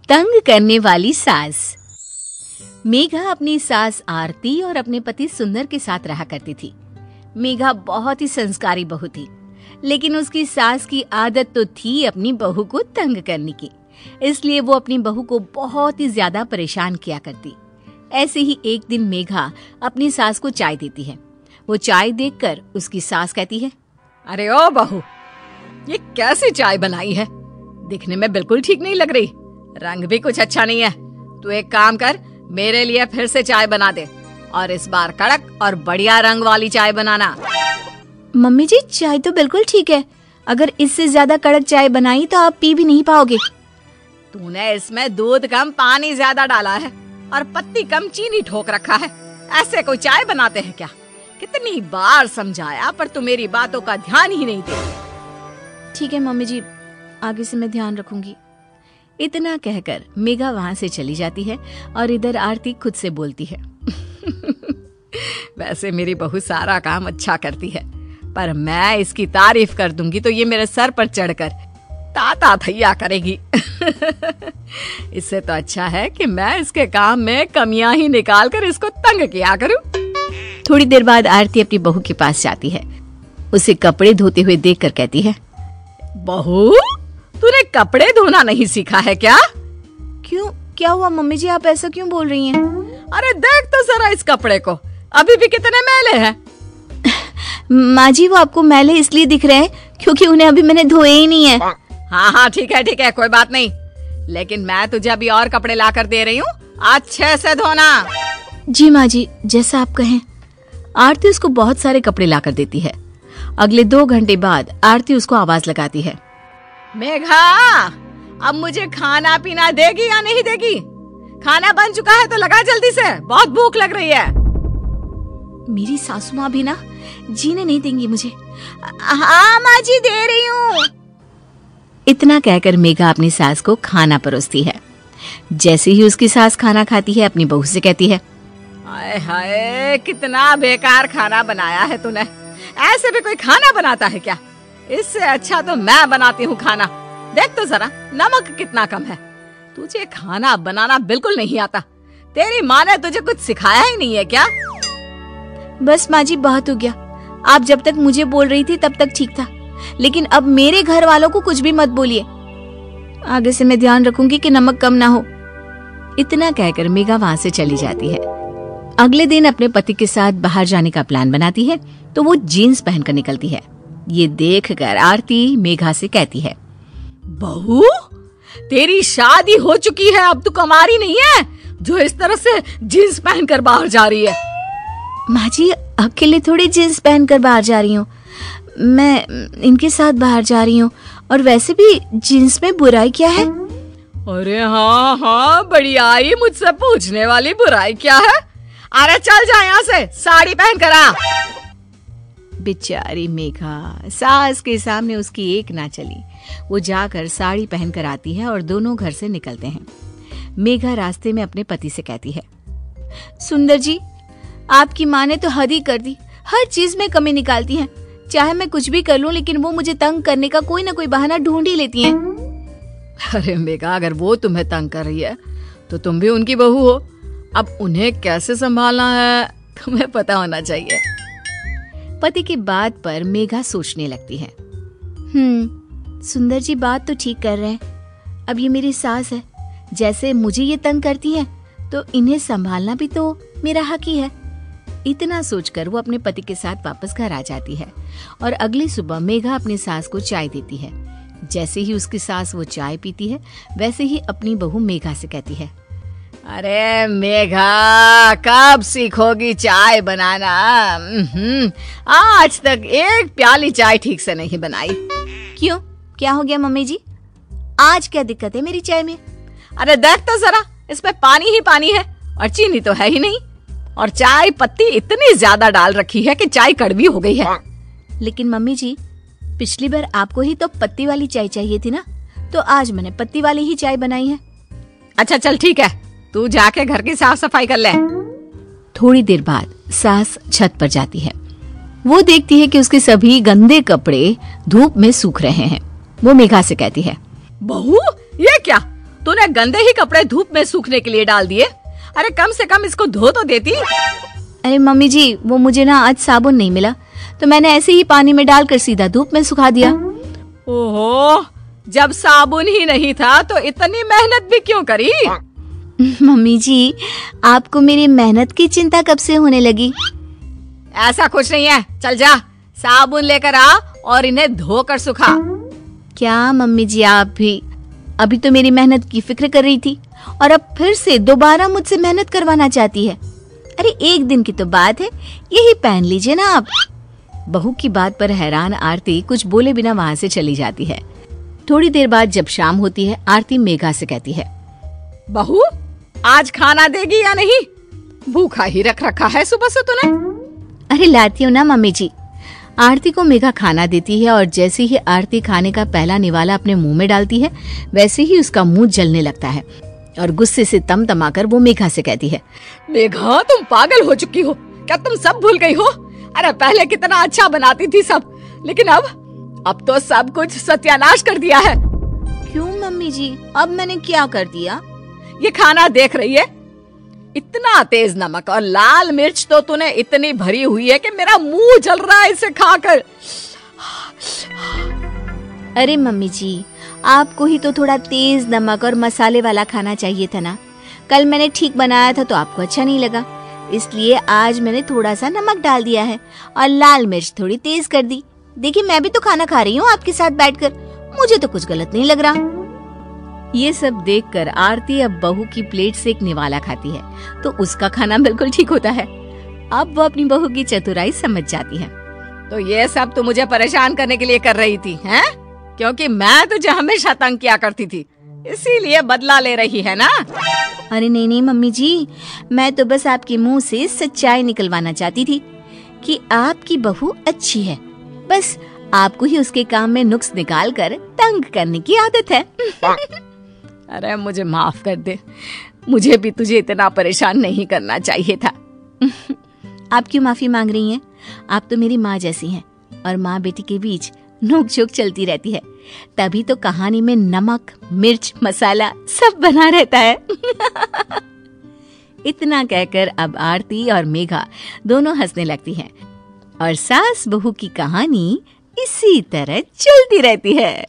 तंग करने वाली सास। मेघा अपनी सास आरती और अपने पति सुंदर के साथ रहा करती थी। मेघा बहुत ही संस्कारी बहू थी, लेकिन उसकी सास की आदत तो थी अपनी बहू को तंग करने की, इसलिए वो अपनी बहू को बहुत ही ज्यादा परेशान किया करती। ऐसे ही एक दिन मेघा अपनी सास को चाय देती है। वो चाय देखकर उसकी सास कहती है, अरे ओ बहू, ये कैसी चाय बनाई है? दिखने में बिल्कुल ठीक नहीं लग रही, रंग भी कुछ अच्छा नहीं है। तू एक काम कर, मेरे लिए फिर से चाय बना दे और इस बार कड़क और बढ़िया रंग वाली चाय बनाना। मम्मी जी, चाय तो बिल्कुल ठीक है, अगर इससे ज्यादा कड़क चाय बनाई तो आप पी भी नहीं पाओगे। तूने इसमें दूध कम पानी ज्यादा डाला है और पत्ती कम चीनी ठोक रखा है। ऐसे कोई चाय बनाते हैं क्या? कितनी बार समझाया पर तू मेरी बातों का ध्यान ही नहीं देती। ठीक है मम्मी जी, आगे से मैं ध्यान रखूंगी। इतना कहकर मेघा वहां से चली जाती है और इधर आरती खुद से बोलती है, वैसे मेरी बहू सारा काम अच्छा करती है, पर मैं इसकी तारीफ कर दूंगी तो ये मेरे सर पर चढ़कर ताता थैया करेगी। इससे तो अच्छा है कि मैं इसके काम में कमियां ही निकाल कर इसको तंग किया करूं। थोड़ी देर बाद आरती अपनी बहू के पास जाती है। उसे कपड़े धोते हुए देखकर कहती है, बहू, तूने कपड़े धोना नहीं सीखा है क्या? क्यों, क्या हुआ मम्मी जी, आप ऐसा क्यों बोल रही हैं? अरे देख तो जरा इस कपड़े को, अभी भी कितने मैले हैं। माँ जी, वो आपको मैले इसलिए दिख रहे हैं क्योंकि उन्हें अभी मैंने धोए ही नहीं है। हाँ ठीक है, कोई बात नहीं, लेकिन मैं तुझे अभी और कपड़े ला कर दे रही हूँ, अच्छे से धोना। जी माँ जी, जैसा आप कहें। आरती उसको बहुत सारे कपड़े ला कर देती है। अगले 2 घंटे बाद आरती उसको आवाज लगाती है, मेघा, अब मुझे खाना पीना देगी या नहीं देगी? खाना बन चुका है तो लगा जल्दी से, बहुत भूख लग रही है। मेरी सासू माँ भी ना जीने नहीं देंगी मुझे। हाँ माँ जी, दे रही हूँ। इतना कहकर मेघा अपनी सास को खाना परोसती है। जैसे ही उसकी सास खाना खाती है, अपनी बहू से कहती है, हाय हाय, कितना बेकार खाना बनाया है तूने। ऐसे भी कोई खाना बनाता है क्या? इससे अच्छा तो मैं बनाती हूँ खाना। देख तो जरा, नमक कितना कम है। तुझे खाना बनाना बिल्कुल नहीं आता। तेरी माँ ने तुझे कुछ सिखाया ही नहीं है क्या? बस माँ जी, बहुत हो गया। आप जब तक मुझे बोल रही थी तब तक ठीक था, लेकिन अब मेरे घर वालों को कुछ भी मत बोलिए। आगे से मैं ध्यान रखूंगी कि नमक कम ना हो। इतना कहकर मेघा वहां से चली जाती है। अगले दिन अपने पति के साथ बाहर जाने का प्लान बनाती है तो वो जीन्स पहनकर निकलती है। ये देखकर आरती मेघा से कहती है, बहू, तेरी शादी हो चुकी है, अब तू कुंवारी नहीं है जो इस तरह से जीन्स पहनकर बाहर जा रही है। माँ जी, अकेले थोड़ी जीन्स पहनकर बाहर जा रही हूँ, मैं इनके साथ बाहर जा रही हूँ। और वैसे भी जीन्स में बुराई क्या है? अरे हाँ, बढ़ियाई, मुझसे पूछने वाली बुराई क्या है? अरे चल जा यहाँ से, साड़ी पहन कर आ। बेचारी मेघा, सास के सामने उसकी एक ना चली। वो जाकर साड़ी पहनकर आती है और दोनों घर से निकलते हैं। मेघा रास्ते में अपने पति से कहती है, सुंदर जी, आपकी माँ ने तो हद ही कर दी, हर चीज में कमी निकालती हैं। चाहे मैं कुछ भी कर लूं, लेकिन वो मुझे तंग करने का कोई ना कोई बहाना ढूंढ ही लेती हैं। अरे मेघा, अगर वो तुम्हें तंग कर रही है तो तुम भी उनकी बहू हो। अब उन्हें कैसे संभालना है तुम्हें पता होना चाहिए। पति की बात पर मेघा सोचने लगती है। सुंदर जी बात तो ठीक कर रहे हैं। अब ये मेरी सास है, जैसे मुझे ये तंग करती है तो इन्हें संभालना भी तो मेरा हक ही है। इतना सोचकर वो अपने पति के साथ वापस घर आ जाती है और अगली सुबह मेघा अपनी सास को चाय देती है। जैसे ही उसकी सास वो चाय पीती है, वैसे ही अपनी बहू मेघा से कहती है, अरे मेघा, कब सीखोगी चाय बनाना? आज तक एक प्याली चाय ठीक से नहीं बनाई। क्यों, क्या हो गया मम्मी जी? आज क्या दिक्कत है मेरी चाय में? अरे देख तो जरा, इसमें पानी ही पानी है और चीनी तो है ही नहीं, और चाय पत्ती इतनी ज्यादा डाल रखी है कि चाय कड़वी हो गई है। लेकिन मम्मी जी, पिछली बार आपको ही तो पत्ती वाली चाय चाहिए थी ना, तो आज मैंने पत्ती वाली ही चाय बनाई है। अच्छा चल ठीक है, तू जाके घर की साफ सफाई कर ले। थोड़ी देर बाद सास छत पर जाती है। वो देखती है कि उसके सभी गंदे कपड़े धूप में सूख रहे हैं। वो मेघा से कहती है, बहू, ये क्या? तूने गंदे ही कपड़े धूप में सूखने के लिए डाल दिए। अरे कम से कम इसको धो तो देती। अरे मम्मी जी, वो मुझे ना आज साबुन नहीं मिला, तो मैंने ऐसे ही पानी में डालकर सीधा धूप में सुखा दिया। ओहो, जब साबुन ही नहीं था तो इतनी मेहनत भी क्यों करी? मम्मी जी, आपको मेरी मेहनत की चिंता कब से होने लगी? ऐसा कुछ नहीं है, चल जा साबुन लेकर आ और इन्हें धोकर सुखा। क्या मम्मी जी, आप भी अभी तो मेरी मेहनत की फिक्र कर रही थी और अब फिर से दोबारा मुझसे मेहनत करवाना चाहती है। अरे एक दिन की तो बात है, यही पहन लीजिए ना आप। बहू की बात पर हैरान आरती कुछ बोले बिना वहाँ से चली जाती है। थोड़ी देर बाद जब शाम होती है, आरती मेघा से कहती है, बहू आज खाना देगी या नहीं? भूखा ही रख रखा है सुबह से तूने। अरे लाती हूँ ना मम्मी जी। आरती को मेघा खाना देती है और जैसे ही आरती खाने का पहला निवाला अपने मुंह में डालती है, वैसे ही उसका मुंह जलने लगता है और गुस्से से तमतमाकर वो मेघा से कहती है, मेघा तुम पागल हो चुकी हो क्या? तुम सब भूल गई हो? अरे पहले कितना अच्छा बनाती थी सब, लेकिन अब तो सब कुछ सत्यानाश कर दिया है। क्यों मम्मी जी, अब मैंने क्या कर दिया? ये खाना देख रही है, इतना तेज नमक और लाल मिर्च तो तूने इतनी भरी हुई है कि मेरा मुंह जल रहा है इसे खाकर। अरे मम्मी जी, आपको ही तो थोड़ा तेज नमक और मसाले वाला खाना चाहिए था ना। कल मैंने ठीक बनाया था तो आपको अच्छा नहीं लगा, इसलिए आज मैंने थोड़ा सा नमक डाल दिया है और लाल मिर्च थोड़ी तेज कर दी। देखिए मैं भी तो खाना खा रही हूँ आपके साथ बैठकर, मुझे तो कुछ गलत नहीं लग रहा। ये सब देखकर आरती अब बहू की प्लेट से एक निवाला खाती है तो उसका खाना बिल्कुल ठीक होता है। अब वो अपनी बहू की चतुराई समझ जाती है। तो ये सब तू मुझे परेशान करने के लिए कर रही थी हैं? क्योंकि मैं तुझे हमेशा तंग किया करती थी, इसीलिए बदला ले रही है ना? अरे नहीं नहीं मम्मी जी, मैं तो बस आपके मुंह से सच्चाई निकलवाना चाहती थी कि आपकी बहू अच्छी है, बस आपको ही उसके काम में नुक्स निकाल कर तंग करने की आदत है। अरे मुझे माफ कर दे, मुझे भी तुझे इतना परेशान नहीं करना चाहिए था। आप क्यों माफी मांग रही हैं? आप तो मेरी माँ जैसी हैं और माँ बेटी के बीच नोक-झोंक चलती रहती है, तभी तो कहानी में नमक, मिर्च, मसाला सब बना रहता है। इतना कहकर अब आरती और मेघा दोनों हंसने लगती हैं और सास बहू की कहानी इसी तरह चलती रहती है।